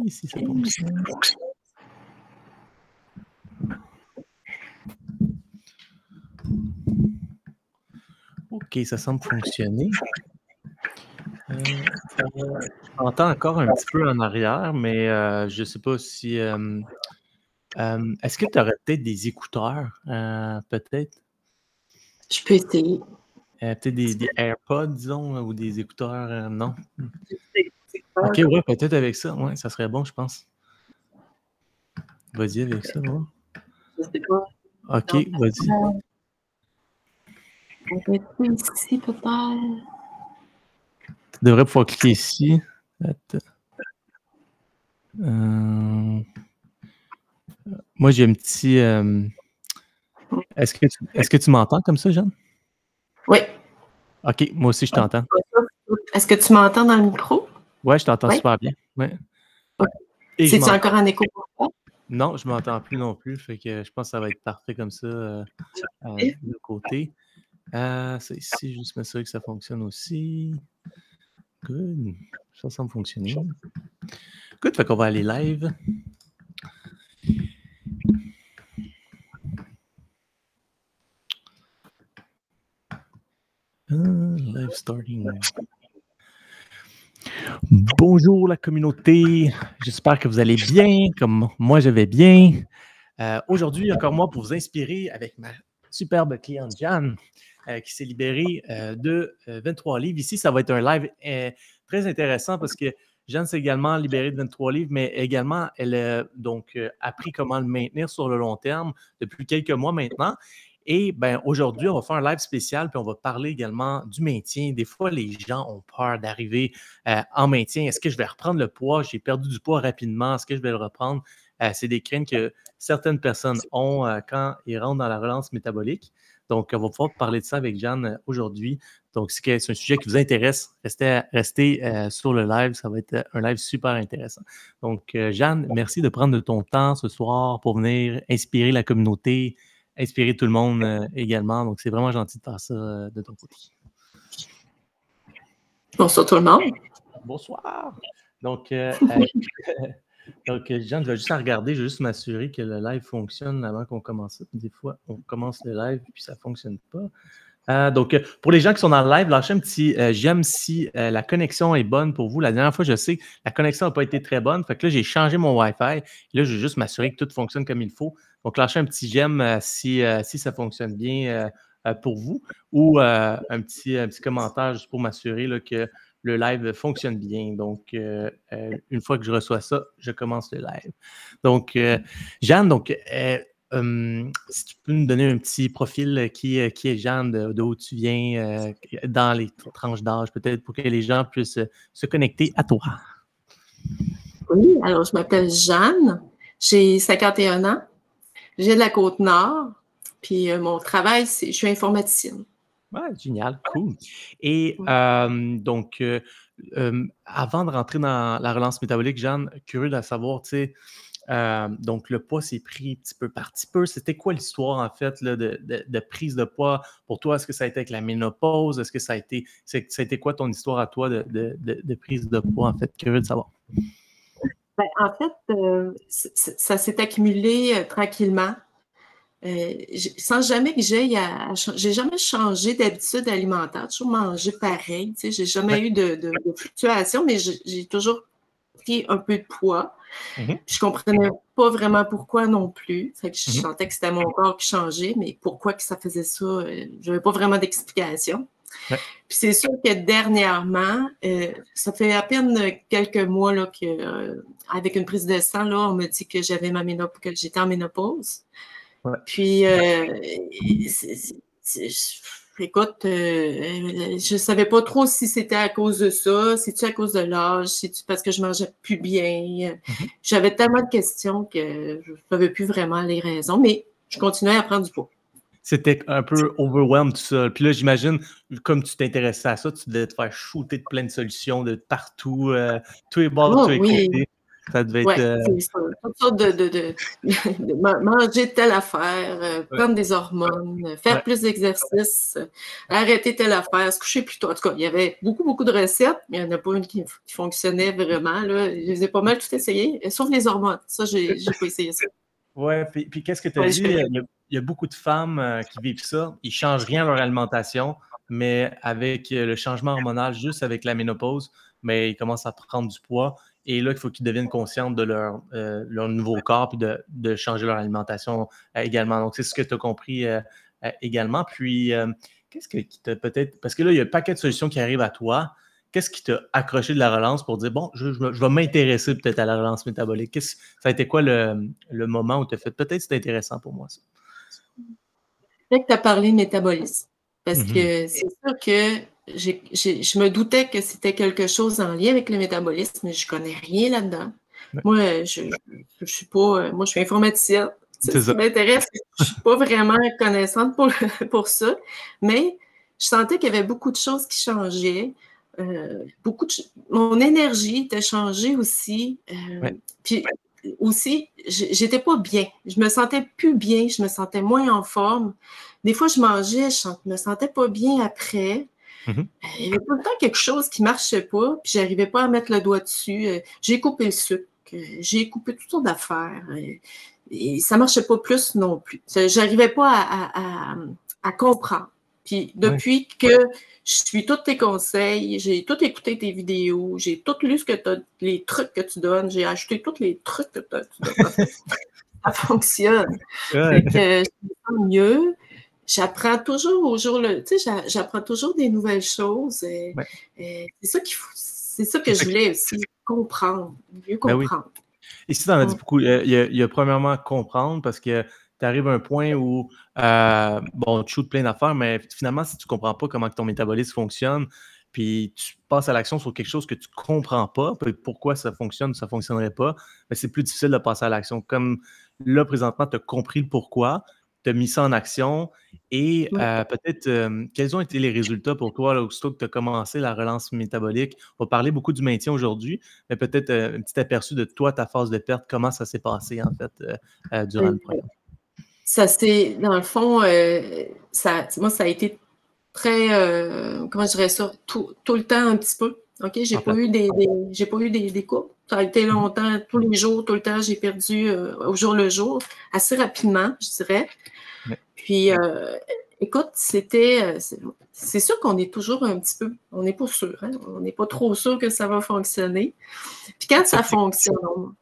si ça fonctionne. OK, ça semble fonctionner. Je m'entends encore un petit peu en arrière, mais je ne sais pas si... est-ce que tu aurais peut-être des écouteurs, peut-être? Je peux essayer. Peut-être des AirPods, disons, ou des écouteurs, non? OK, ouais, peut-être avec ça. Ouais, ça serait bon, je pense. Vas-y avec ça, ouais. Je sais pas. OK, vas-y. On va être ici, peut-être. Tu devrais pouvoir cliquer ici. Moi, j'ai un petit... Est-ce que tu m'entends comme ça, Jeanne? Oui. OK, moi aussi, je t'entends. Est-ce que tu m'entends dans le micro? Ouais, je t'entends super bien. Ouais. C'est-tu encore en écho pour toi? Non, je ne m'entends plus non plus. Fait que je pense que ça va être parfait comme ça de côté. C'est ici, juste m'assurer que ça fonctionne aussi. Good. Ça semble fonctionner. Good, fait qu'on va aller live. Live starting. Bonjour la communauté, j'espère que vous allez bien, comme moi je vais bien. Aujourd'hui, encore moi, pour vous inspirer avec ma superbe cliente Jeanne, qui s'est libérée de 23 livres. Ici, ça va être un live très intéressant parce que Jeanne s'est également libérée de 23 livres, mais également, elle a donc appris comment le maintenir sur le long terme depuis quelques mois maintenant. Et ben, aujourd'hui, on va faire un live spécial, puis on va parler également du maintien. Des fois, les gens ont peur d'arriver en maintien. Est-ce que je vais reprendre le poids? J'ai perdu du poids rapidement. Est-ce que je vais le reprendre? C'est des craintes que certaines personnes ont quand ils rentrent dans la relance métabolique. Donc, on va pouvoir parler de ça avec Jeanne aujourd'hui. Donc, si c'est un sujet qui vous intéresse, restez sur le live. Ça va être un live super intéressant. Donc, Jeanne, merci de prendre de ton temps ce soir pour venir inspirer la communauté, inspirer tout le monde également. Donc, c'est vraiment gentil de faire ça de ton côté. Bonsoir tout le monde. Bonsoir. Donc, Jeanne, je vais juste regarder, je vais juste m'assurer que le live fonctionne avant qu'on commence. Des fois, on commence le live puis ça ne fonctionne pas. Donc, pour les gens qui sont dans le live, lâchez un petit j'aime si la connexion est bonne pour vous. La dernière fois, je sais que la connexion n'a pas été très bonne. Fait que là, j'ai changé mon Wi-Fi. Là, je vais juste m'assurer que tout fonctionne comme il faut. Donc, lâchez un petit j'aime si ça fonctionne bien pour vous ou un petit commentaire juste pour m'assurer que le live fonctionne bien. Donc, une fois que je reçois ça, je commence le live. Donc, Jeanne, donc, si tu peux nous donner un petit profil qui est Jeanne, d'où tu viens, dans les tranches d'âge, peut-être pour que les gens puissent se connecter à toi. Oui, alors je m'appelle Jeanne, j'ai 51 ans, j'ai de la Côte-Nord, puis mon travail, je suis informaticienne. Ouais, génial, cool. Et donc, avant de rentrer dans la relance métabolique, Jeanne, curieux de savoir, tu sais, donc le poids s'est pris petit peu par petit peu. C'était quoi l'histoire, en fait, là, de prise de poids pour toi? Est-ce que ça a été avec la ménopause? Est-ce que ça a été quoi ton histoire à toi de prise de poids, en fait? Curieux de savoir. Ben, en fait, ça s'est accumulé tranquillement. Sans jamais que j'ai jamais changé d'habitude alimentaire, toujours mangé pareil, tu sais, j'ai jamais eu de fluctuation, mais j'ai toujours pris un peu de poids. Je comprenais pas vraiment pourquoi non plus. Fait que je sentais que c'était mon corps qui changeait, mais pourquoi que ça faisait ça, j'avais pas vraiment d'explication. Ouais. Puis c'est sûr que dernièrement, ça fait à peine quelques mois là, avec une prise de sang, là, on me dit que que j'étais en ménopause. Ouais. Puis, écoute, je ne savais pas trop si c'était à cause de ça, c'est-tu à cause de l'âge, c'est-tu parce que je mangeais plus bien. J'avais tellement de questions que je ne savais plus vraiment les raisons, mais je continuais à prendre du poids. C'était un peu overwhelmed tout ça. Puis là, j'imagine, comme tu t'intéressais à ça, tu devais te faire shooter de plein de solutions de partout, tous les bords, tous les côtés. Ça devait Ouais, être... c'est ça. Toutes sortes manger telle affaire, Ouais, prendre des hormones, ouais, faire plus d'exercice, arrêter telle affaire, se coucher plus tôt. En tout cas, il y avait beaucoup, beaucoup de recettes, mais il n'y en a pas une qui fonctionnait vraiment, là. Je les ai pas mal tout essayé, sauf les hormones. Ça, j'ai pas essayé ça. ouais. Puis qu'est-ce que tu as Ouais, dit? Il y a beaucoup de femmes qui vivent ça. Ils changent rien à leur alimentation, mais avec le changement hormonal, juste avec la ménopause, mais ils commencent à prendre du poids. Et là, il faut qu'ils deviennent conscients de leur nouveau corps puis de changer leur alimentation également. Donc, c'est ce que tu as compris également. Puis, qu'est-ce qui t'a peut-être... Parce que là, il y a un paquet de solutions qui arrivent à toi. Qu'est-ce qui t'a accroché de la relance pour dire, bon, je vais m'intéresser peut-être à la relance métabolique? Ça a été quoi le moment où tu as fait, peut-être c'est intéressant pour moi, ça? Peut-être que tu as parlé de métabolisme. Parce Mhm. que c'est sûr que je me doutais que c'était quelque chose en lien avec le métabolisme, mais je connais rien là-dedans. Ouais, Moi, je suis pas, moi, je suis informaticienne. Tu sais, c'est ce qui ça. m'intéresse, je suis pas vraiment connaissante pour ça, mais je sentais qu'il y avait beaucoup de choses qui changeaient. Mon énergie était changée aussi. Ouais. Puis aussi, j'étais pas bien. Je me sentais plus bien, je me sentais moins en forme. Des fois, je mangeais, je me sentais pas bien après. Mhm. Il y avait tout le temps quelque chose qui marchait pas, puis j'arrivais pas à mettre le doigt dessus. J'ai coupé le sucre, j'ai coupé toutes sortes d'affaires, et ça marchait pas plus non plus. J'arrivais pas à comprendre. Puis Ouais. depuis que je suis tous tes conseils, j'ai tout écouté tes vidéos, j'ai tout lu les trucs que tu donnes, j'ai acheté tous les trucs que tu donnes. En fait, ça fonctionne. Fait Ouais. que je me sens mieux. J'apprends toujours au jour le, tu sais, j'apprends toujours des nouvelles choses. Ouais. C'est ça c'est ça C'est que ça je voulais aussi comprendre, mieux Ben oui. comprendre. Ici, tu en as dit Mm. beaucoup. Il y a premièrement comprendre parce que tu arrives à un point où, bon, tu shootes plein d'affaires, mais finalement, si tu ne comprends pas comment que ton métabolisme fonctionne, puis tu passes à l'action sur quelque chose que tu ne comprends pas, puis pourquoi ça fonctionne ou ça ne fonctionnerait pas, ben, c'est plus difficile de passer à l'action. Comme là, présentement, tu as compris le pourquoi, tu as mis ça en action et Ouais. peut-être quels ont été les résultats pour toi là, aussitôt que tu as commencé la relance métabolique? On va parler beaucoup du maintien aujourd'hui, mais peut-être un petit aperçu de toi, ta phase de perte, comment ça s'est passé en fait durant Euh, le programme. Ça c'est, dans le fond, moi, ça a été très, comment je dirais ça, tout le temps un petit peu. OK? J'ai En pas fait. eu j'ai pas eu des coupes. Ça a été Mhm. longtemps, tous les jours, tout le temps, j'ai perdu au jour le jour, assez rapidement, je dirais. Ouais. Puis, écoute, c'est sûr qu'on est toujours un petit peu, on n'est pas sûr, hein? On n'est pas trop sûr que ça va fonctionner. Puis quand ça Sceptique. fonctionne,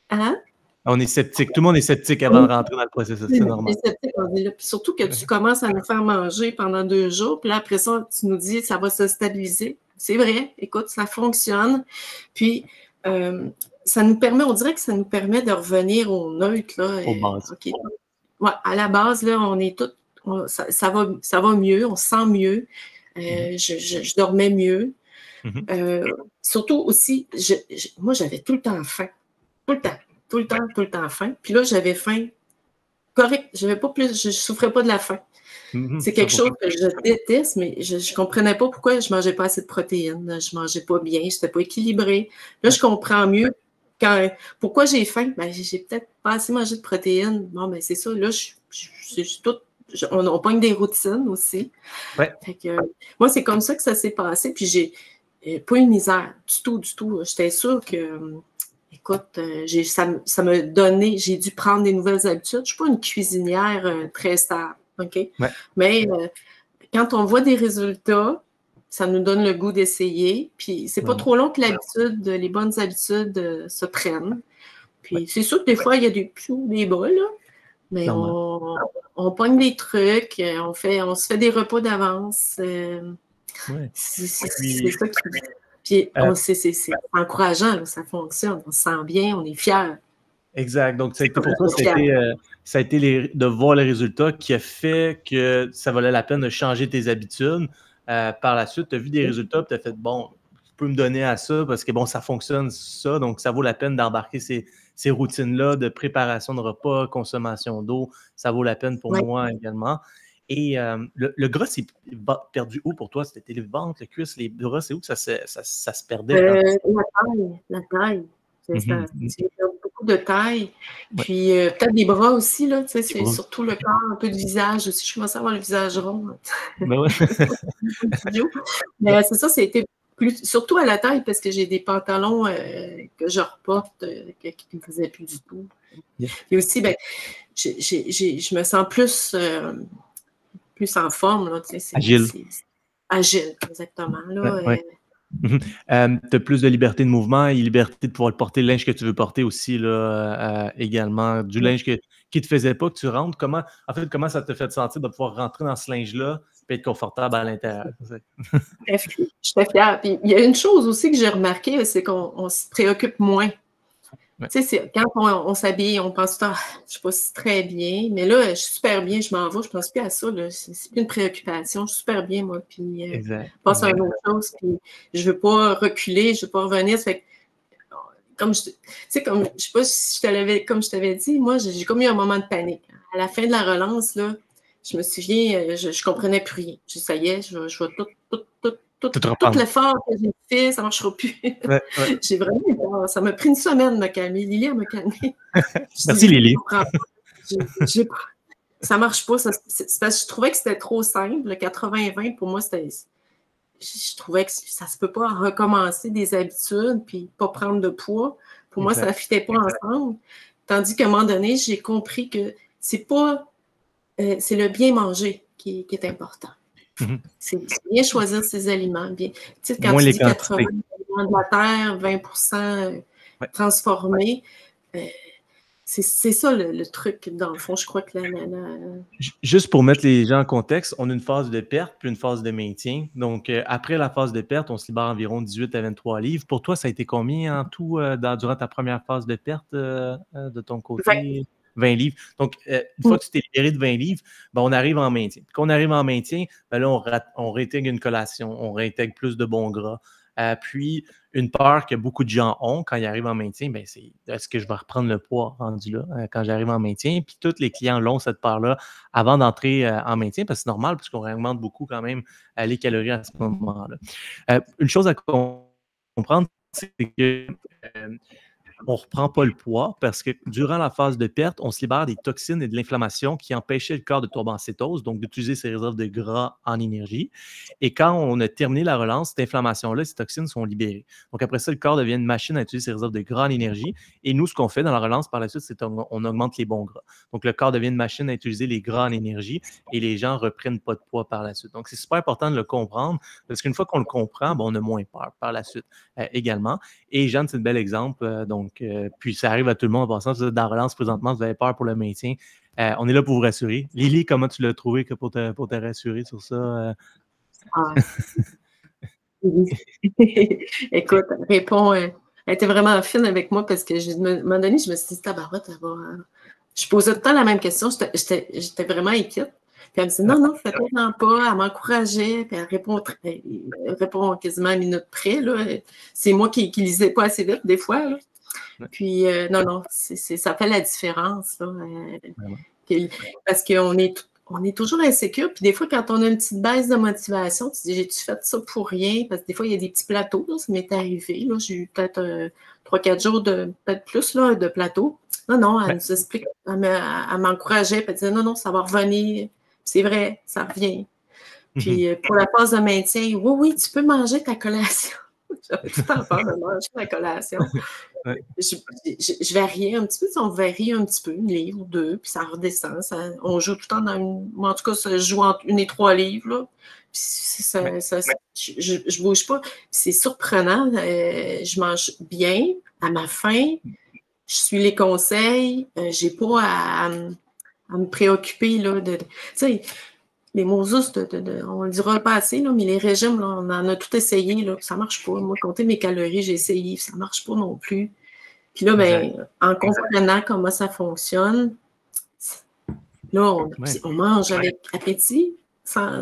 hein? On est sceptique. Tout le monde est sceptique avant de rentrer dans le processus. C'est normal. On dit là. Puis surtout que tu Ouais. commences à nous faire manger pendant 2 jours, puis là, après ça, tu nous dis ça va se stabiliser. C'est vrai, écoute, ça fonctionne. Puis, ça nous permet, on dirait que ça nous permet de revenir au neutre, là. Aux bases. OK. Ouais, à la base, là, on est tous, ça va mieux, on se sent mieux. Mhm. Je dormais mieux. Mhm. Surtout aussi, moi, j'avais tout le temps faim. Tout le temps. Tout le temps, tout le temps faim. Puis là, j'avais faim correct. J'avais pas plus, je souffrais pas de la faim. Mhm. C'est quelque 100%. chose que je déteste, mais je comprenais pas pourquoi je mangeais pas assez de protéines. Je mangeais pas bien, j'étais pas équilibrée. Là, Ouais. je comprends mieux pourquoi j'ai faim. Ben, j'ai peut-être pas assez mangé de protéines. Bon, ben, c'est ça. Là, je suis toute, on pogne des routines aussi. Ouais. Fait que, moi, c'est comme ça que ça s'est passé. Puis j'ai pas eu de misère du tout, du tout. J'étais sûre que, écoute, ça m'a donné, j'ai dû prendre des nouvelles habitudes. Je suis pas une cuisinière très stable, OK? Ouais. Mais quand on voit des résultats, ça nous donne le goût d'essayer. Puis c'est pas Vraiment. trop long que les bonnes habitudes se prennent. Ouais. Puis c'est sûr que des fois, il y a des hauts, des bas, là. Mais Clairement. on pogne des trucs, on se fait des repas d'avance. Ouais. C'est Puis, ça qui. Puis euh, c'est encourageant, là, ça fonctionne. On se sent bien, on est fiers. exact. Donc, ça a été pour toi, On est fiers. ça a été de voir les résultats qui a fait que ça valait la peine de changer tes habitudes. Par la suite, tu as vu des résultats, tu as fait, bon, tu peux me donner à ça parce que, bon, ça fonctionne, ça. Donc, ça vaut la peine d'embarquer ces routines-là de préparation de repas, consommation d'eau. Ça vaut la peine pour Ouais. moi également. Et le gras s'est perdu où pour toi? C'était les ventres, les cuisses, les bras, c'est où que ça se perdait quand... La taille. J'ai perdu beaucoup de taille. Ouais. Puis peut-être des bras aussi, là, tu sais, c'est bras. surtout le corps, un peu du visage aussi. Je commence à avoir le visage rond. Ben ouais. Mais c'est ça, c'était surtout à la taille parce que j'ai des pantalons que je reporte qui ne me faisaient plus du tout. Yeah. Et aussi, ben, je me sens plus en forme. Là, Agile. Agile, exactement. Là, ouais. Tu as plus de liberté de mouvement et liberté de pouvoir porter le linge que tu veux porter aussi, là, également. Du linge qui ne te faisait pas que tu rentres. Comment ça te fait sentir de pouvoir rentrer dans ce linge-là et être confortable à l'intérieur? Je suis fière. Puis, il y a une chose aussi que j'ai remarqué, c'est qu'on se préoccupe moins. Ouais. Tu sais, quand on s'habille, on pense, je ne sais pas si très bien, mais là, je suis super bien, je m'en vais, je ne pense plus à ça. C'est plus une préoccupation, je suis super bien, moi. Puis, je passe à une autre chose, puis je ne veux pas reculer, je ne veux pas revenir. Ça fait que, je sais pas si comme je t'avais dit, moi, j'ai comme eu un moment de panique. À la fin de la relance, là, je me souviens, je ne comprenais plus rien. Ça y est, je vais tout l'effort que j'ai fait, ça ne marchera plus. Ouais. J'ai vraiment, ça m'a pris une semaine de me calmer. Lily, elle m'a calmé. Merci, Lily. Ça ne marche pas. C'est parce que je trouvais que c'était trop simple. Le 80-20, pour moi, je trouvais que ça ne se peut pas recommencer des habitudes puis pas prendre de poids. Pour moi, ça ne fitait pas ensemble. Tandis qu'à un moment donné, j'ai compris que c'est le bien manger qui est important. C'est bien choisir ses aliments. Bien. Tu sais, quand tu dis 80 aliments de la terre, 20% transformés, c'est ça le truc, dans le fond. Je crois que Juste pour mettre les gens en contexte, on a une phase de perte puis une phase de maintien. Donc, après la phase de perte, on se libère environ 18 à 23 livres. Pour toi, ça a été combien en tout durant ta première phase de perte de ton côté? 20 livres. Donc, une fois que tu t'es libéré de 20 livres, ben, on arrive en maintien. Quand on arrive en maintien, ben là, on réintègre une collation, on réintègre plus de bons gras. Puis, une peur que beaucoup de gens ont quand ils arrivent en maintien, ben, c'est est-ce que je vais reprendre le poids rendu là quand j'arrive en maintien? Puis, tous les clients l'ont, cette peur-là, avant d'entrer en maintien, parce que c'est normal, puisqu'on augmente beaucoup quand même les calories à ce moment-là. Une chose à comprendre, c'est que on ne reprend pas le poids parce que durant la phase de perte, on se libère des toxines et de l'inflammation qui empêchaient le corps de tomber en cétose, donc d'utiliser ses réserves de gras en énergie. Et quand on a terminé la relance, cette inflammation-là, ces toxines sont libérées. Donc après ça, le corps devient une machine à utiliser ses réserves de gras en énergie. Et nous, ce qu'on fait dans la relance par la suite, c'est qu'on augmente les bons gras. Donc le corps devient une machine à utiliser les gras en énergie et les gens ne reprennent pas de poids par la suite. Donc c'est super important de le comprendre parce qu'une fois qu'on le comprend, on a moins peur par la suite également. Et Jeanne, c'est un bel exemple. Puis ça arrive à tout le monde en passant. Dans la relance, présentement, vous avez peur pour le maintien. On est là pour vous rassurer. Lily, comment tu l'as trouvé pour te rassurer sur ça? Écoute, réponds. Elle était vraiment fine avec moi parce que, à un moment donné, je me suis dit, tabarouette, je posais tout le temps la même question. J'étais vraiment inquiète. Puis elle me dit, non, fais-toi pas. Elle m'encourageait. Puis elle répond quasiment à une minute près. C'est moi qui lisais pas assez vite des fois. Là. Puis non, ça fait la différence. Là, parce qu'on est toujours insécure. Puis des fois, quand on a une petite baisse de motivation, tu te dis, j'ai-tu fait ça pour rien? Parce que des fois, il y a des petits plateaux. Là, ça m'est arrivé. Là, j'ai eu peut-être 3-4 jours, peut-être plus là, de plateau. Non, elle nous explique. Elle m'encourageait. Puis elle disait, non, ça va revenir. C'est vrai, ça revient. Puis pour la phase de maintien, oui, tu peux manger ta collation. J'avais tout le temps peur de manger ma collation. Je varie un petit peu, on varie un petit peu, une livre ou deux, puis ça redescend. On joue tout le temps en tout cas, ça joue entre 1 et 3 livres. Là. Puis je bouge pas. C'est surprenant. Je mange bien à ma faim. Je suis les conseils. J'ai pas à me préoccuper là, tu sais, les Moses, on le dira pas assez, là, mais les régimes, là, on en a tout essayé, là, ça marche pas. Moi, compter mes calories, j'ai essayé, ça marche pas non plus. Puis là, en comprenant comment ça fonctionne, là, on mange avec appétit, sans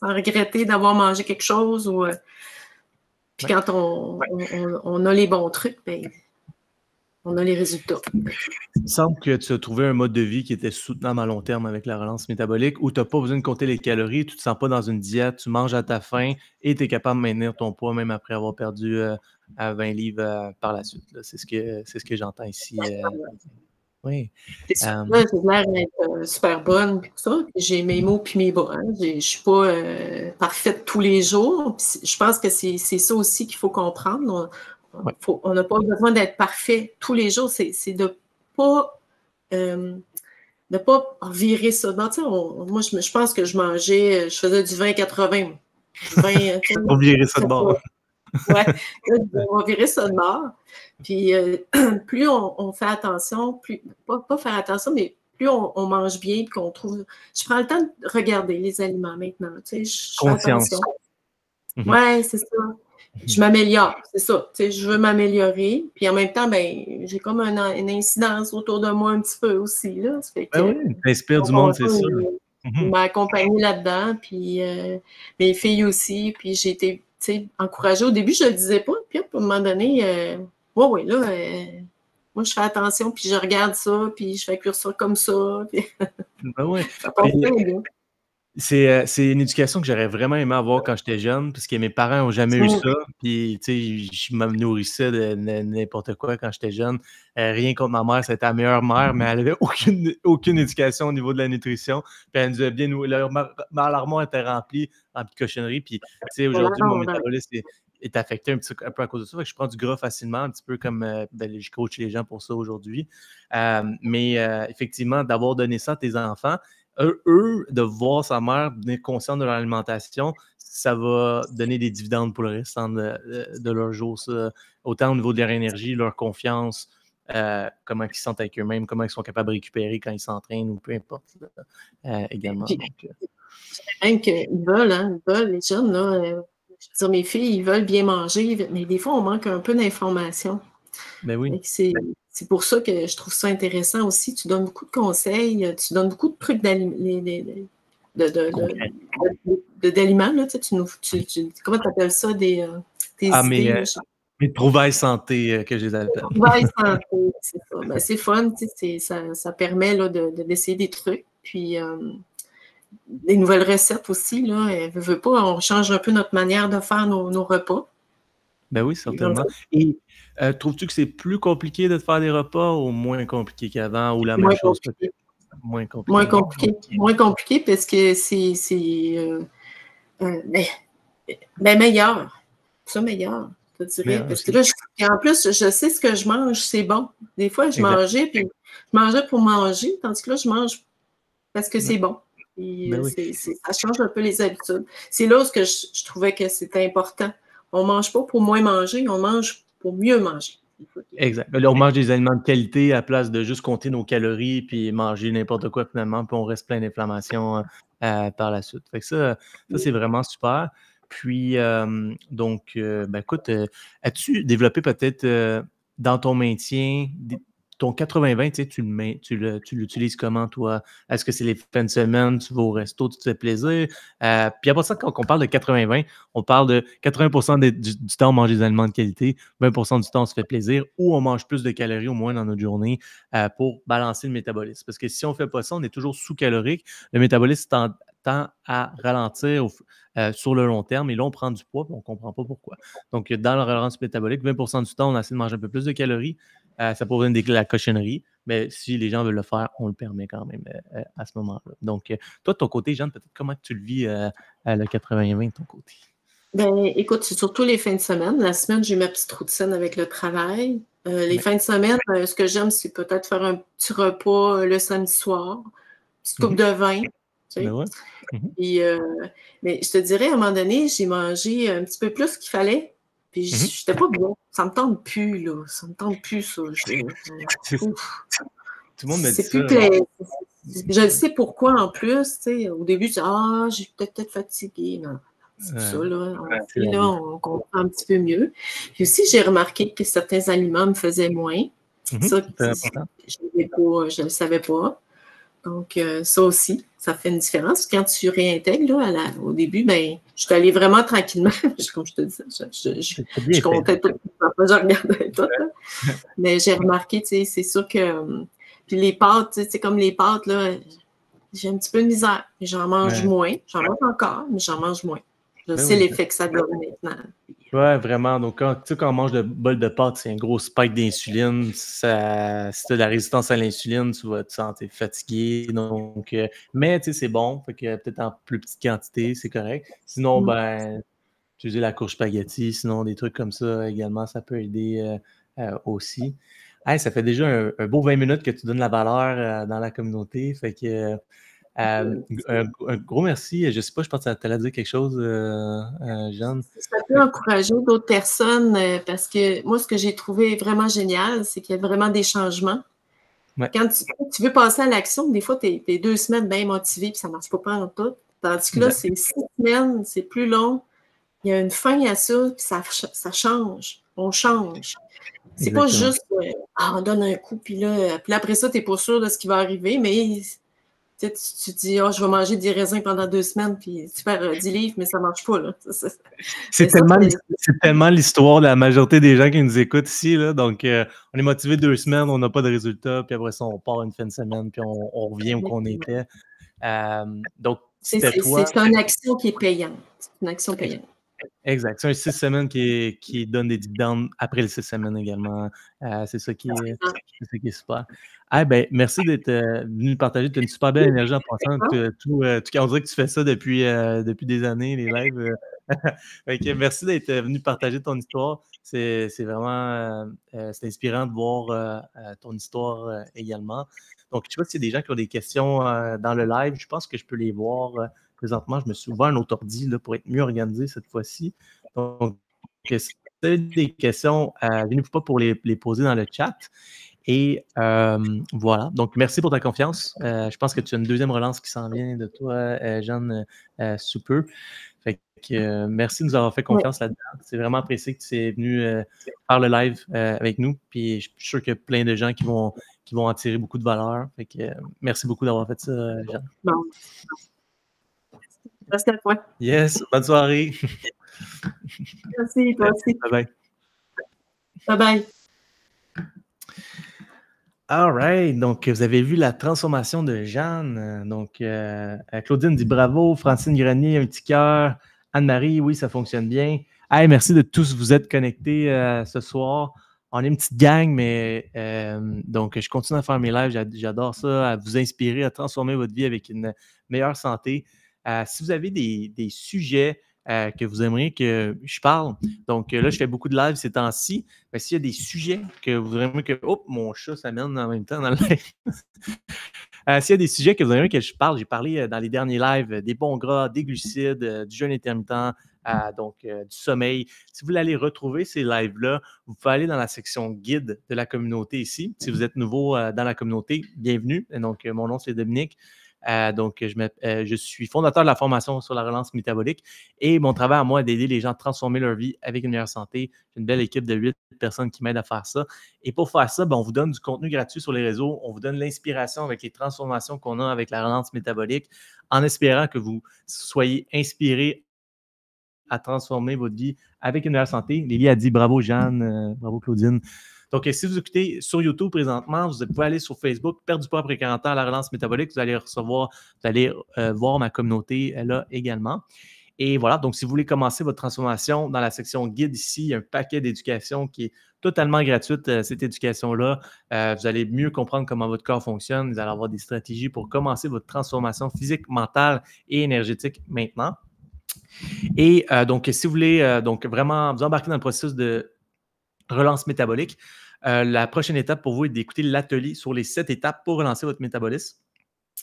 regretter d'avoir mangé quelque chose. Puis quand on a les bons trucs, on a les résultats. Il me semble que tu as trouvé un mode de vie qui était soutenable à long terme avec la relance métabolique où tu n'as pas besoin de compter les calories, tu ne te sens pas dans une diète, tu manges à ta faim et tu es capable de maintenir ton poids même après avoir perdu à 20 livres par la suite. C'est ce que j'entends ici. Oui. C'est sûr, là, j'ai l'air d'être super bonne, puis tout ça. J'ai mes mots puis mes bas. Hein. Je suis pas parfaite tous les jours. Je pense que c'est ça aussi qu'il faut comprendre. On n'a pas besoin d'être parfait tous les jours. C'est de ne pas virer ça. Non, moi, je pense que je faisais du 20-80. On virer ça de bord. Ouais, on va virer ça de bord. Puis plus on fait attention, pas faire attention, mais plus on mange bien, puis qu'on trouve. Je prends le temps de regarder les aliments maintenant. Tu sais, je fais attention. Ouais, c'est ça. Je m'améliore, c'est ça. Tu sais, je veux m'améliorer. Puis en même temps, ben, j'ai comme une incidence autour de moi un petit peu aussi. Là. Ça fait que, oui, t'inspires du monde, c'est ça. Il m'a accompagnée là-dedans, puis mes filles aussi. Puis j'ai été encouragée. Au début, je ne le disais pas. Puis à un moment donné, moi, je fais attention, puis je regarde ça, puis je fais cuire ça comme ça. Puis... ça passe bien, c'est une éducation que j'aurais vraiment aimé avoir quand j'étais jeune, parce que mes parents n'ont jamais eu ça. Puis, tu sais, je me nourrissais de n'importe quoi quand j'étais jeune. Rien contre ma mère, c'était la meilleure mère, mais elle n'avait aucune éducation au niveau de la nutrition. Puis, elle nous a bien nourri. L'armoire était remplie de cochonneries. Puis, tu sais, aujourd'hui, mon métabolisme est affecté un peu à cause de ça. Fait que je prends du gras facilement, un petit peu comme je coach les gens pour ça aujourd'hui. Mais effectivement, d'avoir donné ça à tes enfants, eux, de voir sa mère devenir consciente de leur alimentation, ça va donner des dividendes pour le restant de leur jour. Ça. Autant au niveau de leur énergie, leur confiance, comment ils se sentent avec eux-mêmes, comment ils sont capables de récupérer quand ils s'entraînent ou peu importe. Également. Même qu'ils veulent, les jeunes, là, je veux dire, mes filles, ils veulent bien manger, mais des fois, on manque un peu d'informations. Ben oui. C'est pour ça que je trouve ça intéressant aussi. Tu donnes beaucoup de conseils, tu donnes beaucoup de trucs d'aliments. Là, comment tu appelles ça? Des idées, mes trouvailles santé que je les appelle. Trouvailles santé, c'est ça. Ben, c'est fun, ça permet là, d'essayer des trucs. Puis des nouvelles recettes aussi. Là, veut pas, on change un peu notre manière de faire nos repas. Ben oui, certainement. Et trouves-tu que c'est plus compliqué de faire des repas ou moins compliqué qu'avant ou la même chose peut-être? Moins compliqué. Moins compliqué parce que c'est meilleur. Ça, meilleur, je te dirais. Parce que là, en plus, je sais ce que je mange, c'est bon. Des fois, je mangeais pour manger, tandis que là, je mange parce que c'est bon. Puis, ça change un peu les habitudes. C'est là où je trouvais que c'était important. On ne mange pas pour moins manger, on mange pour mieux manger. Exact. Là, on mange des aliments de qualité à la place de juste compter nos calories puis manger n'importe quoi finalement, puis on reste plein d'inflammation par la suite. Fait que ça c'est vraiment super. Puis, écoute, as-tu développé peut-être dans ton maintien ton 80-20, tu l'utilises comment, toi? Est-ce que c'est les fins de semaine, tu vas au resto, tu te fais plaisir? Puis après ça, quand on parle de 80-20, on parle de 80% du temps, on mange des aliments de qualité, 20% du temps, on se fait plaisir, ou on mange plus de calories au moins dans notre journée pour balancer le métabolisme. Parce que si on ne fait pas ça, on est toujours sous-calorique. Le métabolisme tend à ralentir sur le long terme, et là, on prend du poids, puis on ne comprend pas pourquoi. Donc, dans la relance métabolique, 20% du temps, on essaie de manger un peu plus de calories. Ça pourrait venir de la cochonnerie, mais si les gens veulent le faire, on le permet quand même à ce moment-là. Donc, toi, de ton côté, Jeanne, peut-être comment tu le vis à le 80-20 de ton côté? Ben, écoute, c'est surtout les fins de semaine. La semaine, j'ai ma petite routine avec le travail. Les fins de semaine, ce que j'aime, c'est peut-être faire un petit repas le samedi soir, une petite coupe de vin. Tu sais. Ben ouais. Puis, mais je te dirais, à un moment donné, j'ai mangé un petit peu plus qu'il fallait. Puis, j'étais pas bien. Ça me tente plus, là. Ça me tente plus, ça. Tout le monde me dit ça. C'est plus plaisant. Je sais pourquoi, en plus. Tu sais, au début, je dis, j'ai peut-être fatigué. Non. C'est ça, là. On comprend un petit peu mieux. Puis aussi, j'ai remarqué que certains aliments me faisaient moins. Ça, je ne le savais pas. Donc, ça aussi, ça fait une différence. Quand tu réintègres, là, au début, ben, je suis allée vraiment tranquillement. Comme je te disais, je comptais tout. Je regardais tout. Là. Mais j'ai remarqué, tu sais, c'est sûr que... Puis les pâtes, tu sais, comme les pâtes, là, j'ai un petit peu de misère. J'en mange moins. J'en mange encore, mais j'en mange moins. Je Ben sais oui. l'effet que ça donne maintenant. Ouais, vraiment. Donc, quand on mange le bol de pâtes, c'est un gros spike d'insuline. Si tu as de la résistance à l'insuline, tu vas te sentir fatigué. Donc, mais tu sais, c'est bon. Fait que peut-être en plus petite quantité, c'est correct. Sinon, ben, utiliser la courge spaghetti, sinon des trucs comme ça également, ça peut aider aussi. Hey, ça fait déjà un beau 20 minutes que tu donnes la valeur dans la communauté. Fait que un gros merci. Je sais pas, je pense que tu allais dire quelque chose, Jeanne. Ça peut encourager d'autres personnes parce que moi, ce que j'ai trouvé vraiment génial, c'est qu'il y a vraiment des changements. Ouais. Quand tu veux passer à l'action, des fois, tu es 2 semaines bien motivé puis ça ne marche pas en tout. Tandis que là, c'est 6 semaines, c'est plus long. Il y a une fin à ça, puis ça change. On change. C'est pas Exactement. juste on donne un coup, puis là après ça, tu n'es pas sûr de ce qui va arriver, mais tu te dis je vais manger des raisins pendant 2 semaines, puis tu perds 10 livres, mais ça ne marche pas. Là. C'est tellement l'histoire de la majorité des gens qui nous écoutent ici. Là. Donc, on est motivé 2 semaines, on n'a pas de résultat, puis après ça, on part une fin de semaine, puis on revient où qu'on était. Donc, c'était toi. C'est une action qui est payante. C'est une action payante. Exact. C'est un 6 semaines qui donne des dividendes après les 6 semaines également. C'est ça qui est super. Ah, ben, merci d'être venu partager. Tu as une super belle énergie en passant. On dirait que tu fais ça depuis des années, les lives. Okay, merci d'être venu partager ton histoire. C'est vraiment c'est inspirant de voir ton histoire également. Donc, je ne sais pas s'il y a des gens qui ont des questions dans le live. Je pense que je peux les voir présentement. Je me suis ouvert un autre ordi là, pour être mieux organisé cette fois-ci. Donc, si vous avez des questions, venez pas pour les poser dans le chat. Et voilà. Donc, merci pour ta confiance. Je pense que tu as une deuxième relance qui s'en vient de toi, Jeanne, sous peu. Fait que merci de nous avoir fait confiance là-dedans. C'est vraiment apprécié que tu es venu faire le live avec nous. Puis je suis sûr qu'il y a plein de gens qui vont en tirer beaucoup de valeur. Fait que merci beaucoup d'avoir fait ça, Jeanne. Bon. Merci à toi. Yes, bonne soirée. Merci, toi aussi. Bye-bye. Bye-bye. All right. Donc, vous avez vu la transformation de Jeanne. Donc, Claudine dit bravo. Francine Grenier, un petit cœur. Anne-Marie, oui, ça fonctionne bien. Hey, merci de tous vous être connectés ce soir. On est une petite gang, mais donc, je continue à faire mes lives. J'adore ça, à vous inspirer, à transformer votre vie avec une meilleure santé. Si vous avez des sujets que vous aimeriez que je parle, donc là, je fais beaucoup de lives ces temps-ci. Mais s'il y a des sujets que vous aimeriez que... Oh, mon chat s'amène en même temps dans le live. S'il y a des sujets que vous aimeriez que je parle, j'ai parlé dans les derniers lives des bons gras, des glucides, du jeûne intermittent, donc du sommeil. Si vous voulez aller retrouver ces lives-là, vous pouvez aller dans la section guide de la communauté ici. Si vous êtes nouveau dans la communauté, bienvenue. Donc, mon nom, c'est Dominique. Donc, je suis fondateur de la formation sur la relance métabolique et mon travail à moi est d'aider les gens à transformer leur vie avec une meilleure santé. J'ai une belle équipe de 8 personnes qui m'aident à faire ça. Et pour faire ça, on vous donne du contenu gratuit sur les réseaux. On vous donne l'inspiration avec les transformations qu'on a avec la relance métabolique en espérant que vous soyez inspirés à transformer votre vie avec une meilleure santé. Lily a dit bravo Jeanne, bravo Claudine. Donc, si vous écoutez sur YouTube présentement, vous pouvez aller sur Facebook, Perdre du poids après 40 ans, la relance métabolique. Vous allez voir ma communauté là également. Et voilà, donc si vous voulez commencer votre transformation dans la section guide ici, il y a un paquet d'éducation qui est totalement gratuite, cette éducation-là. Vous allez mieux comprendre comment votre corps fonctionne. Vous allez avoir des stratégies pour commencer votre transformation physique, mentale et énergétique maintenant. Et donc, si vous voulez donc vraiment vous embarquer dans le processus de relance métabolique, la prochaine étape pour vous est d'écouter l'atelier sur les 7 étapes pour relancer votre métabolisme.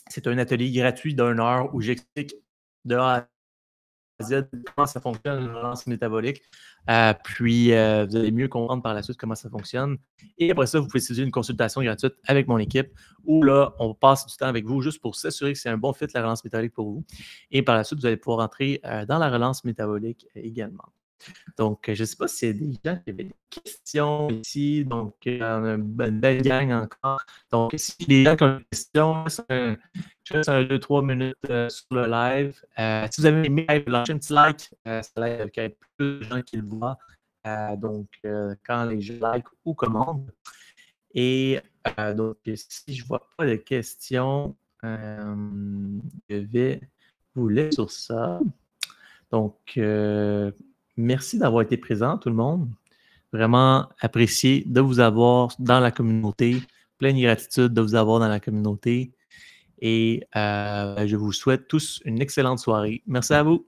C'est un atelier gratuit d'1 heure où j'explique de A à Z comment ça fonctionne, une relance métabolique. Puis, vous allez mieux comprendre par la suite comment ça fonctionne. Et après ça, vous pouvez saisir une consultation gratuite avec mon équipe où là, on passe du temps avec vous juste pour s'assurer que c'est un bon fit, la relance métabolique pour vous. Et par la suite, vous allez pouvoir entrer dans la relance métabolique également. Donc, je ne sais pas s'il y a des gens qui avaient des questions ici. Donc, on a une belle gang encore. Donc, si les gens qui ont des questions, juste 2-3 minutes sur le live. Si vous avez aimé, lâchez un petit like. Ça aide qu'il y ait plus de gens qui le voient. Donc, quand les gens like ou commandent. Et donc, si je ne vois pas de questions, je vais vous laisser sur ça. Donc, merci d'avoir été présent, tout le monde. Vraiment apprécié de vous avoir dans la communauté. Plein de gratitude de vous avoir dans la communauté. Et je vous souhaite tous une excellente soirée. Merci à vous.